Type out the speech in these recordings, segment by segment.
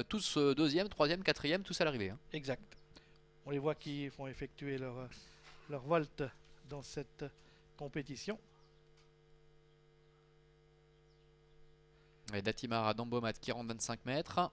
tous deuxième, troisième, quatrième, tous à l'arrivée. Hein. Exact. On les voit qui font effectuer leur volte dans cette compétition. Et Datimara Dambomat qui rentre 25 mètres.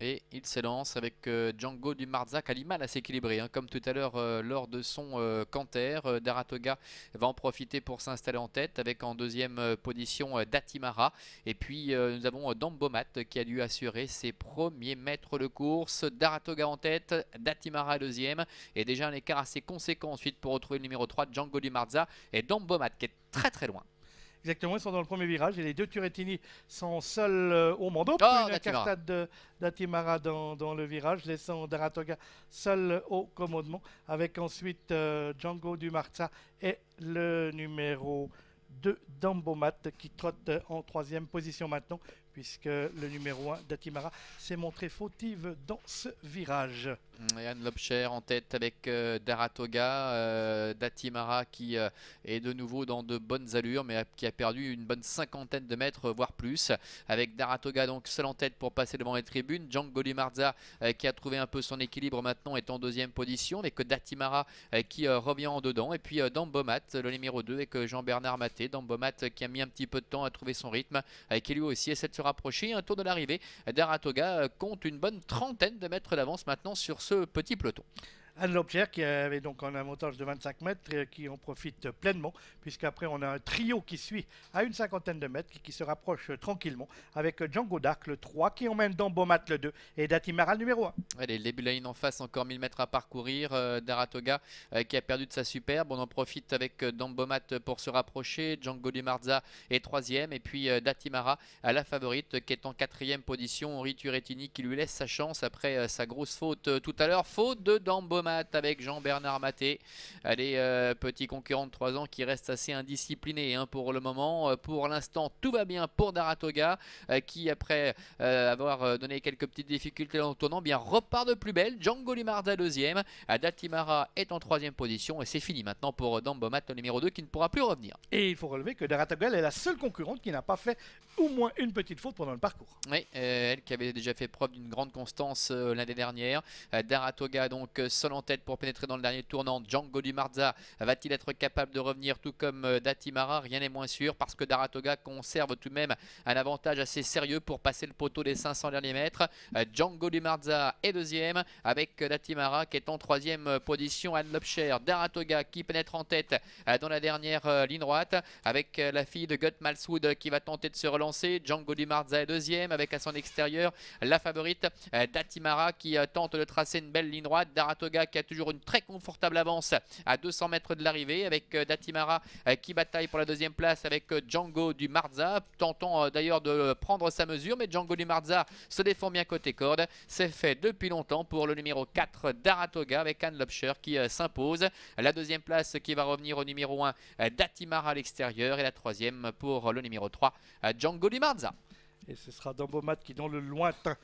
Et il s'élance avec Django du Marza qui a du mal à s'équilibrer. Hein, comme tout à l'heure lors de son canter. Daratoga va en profiter pour s'installer en tête avec en deuxième position Datimara. Et puis nous avons Dambomat qui a dû assurer ses premiers mètres de course. Daratoga en tête, Datimara deuxième. Et déjà un écart assez conséquent ensuite pour retrouver le numéro 3, Django du Marza. Et Dambomat qui est très très loin. Exactement, ils sont dans le premier virage et les deux Turrettini sont seuls au Mondo. Oh, Une incartade d'Atimara dans le virage, laissant Daratoga seul au commandement, avec ensuite Django du Marza et le numéro 2 Dambomat qui trotte en troisième position maintenant, puisque le numéro 1 d'Atimara s'est montré fautive dans ce virage. Et Anne Lobcher en tête avec Daratoga, Datimara qui est de nouveau dans de bonnes allures mais qui a perdu une bonne cinquantaine de mètres voire plus, avec Daratoga donc seul en tête pour passer devant les tribunes. Django Di Marza qui a trouvé un peu son équilibre maintenant est en deuxième position, avec Datimara qui revient en dedans, et puis Dambomat le numéro 2 avec Jean-Bernard Maté. Dambomat qui a mis un petit peu de temps à trouver son rythme, qui lui aussi essaie de se rapprocher. Un tour de l'arrivée, Daratoga compte une bonne trentaine de mètres d'avance maintenant sur ce petit peloton. Anne Lobcher qui avait donc un avantage de 25 mètres qui en profite pleinement, puisqu'après on a un trio qui suit à une cinquantaine de mètres qui se rapproche tranquillement, avec Django Dark le 3 qui emmène Dambomat le 2 et Datimara le numéro 1. Allez, le début de la ligne en face, encore 1000 mètres à parcourir. Daratoga qui a perdu de sa superbe. On en profite avec Dambomat pour se rapprocher. Django Di Marza est troisième. Et puis Datimara, la favorite, qui est en quatrième position. Henri Turrettini qui lui laisse sa chance après sa grosse faute tout à l'heure. Faute de Dambomat avec Jean-Bernard Maté. Allez, petit concurrent de 3 ans qui reste assez indiscipliné hein, pour le moment. Pour l'instant, tout va bien pour Daratoga qui, après avoir donné quelques petites difficultés dans le tournant, bien repart de plus belle. Django Di Marza deuxième, Datimara est en troisième position et c'est fini maintenant pour Dambomat le numéro 2 qui ne pourra plus revenir. Et il faut relever que Daratoga est la seule concurrente qui n'a pas fait au moins une petite faute pendant le parcours. Oui, elle qui avait déjà fait preuve d'une grande constance l'année dernière. Daratoga donc seul en tête pour pénétrer dans le dernier tournant. Django Di Marza va-t-il être capable de revenir tout comme Datimara? Rien n'est moins sûr parce que Daratoga conserve tout de même un avantage assez sérieux pour passer le poteau des 500 derniers mètres. Django Di Marza est deuxième avec Datimara qui est en troisième position. Anne Lobcher, Daratoga qui pénètre en tête dans la dernière ligne droite avec la fille de Gut Malswood qui va tenter de se relancer. Django Di Marza est deuxième avec à son extérieur la favorite Datimara qui tente de tracer une belle ligne droite. Daratoga qui a toujours une très confortable avance à 200 mètres de l'arrivée avec Datimara qui bataille pour la deuxième place avec Django Di Marza, tentant d'ailleurs de prendre sa mesure, mais Django Di Marza se défend bien côté corde. C'est fait depuis longtemps pour le numéro 4 Daratoga avec Anne Lobcher qui s'impose. La deuxième place qui va revenir au numéro 1 Datimara à l'extérieur, et la troisième pour le numéro 3 Django Di Marza. Et ce sera Dambomat qui dans le lointain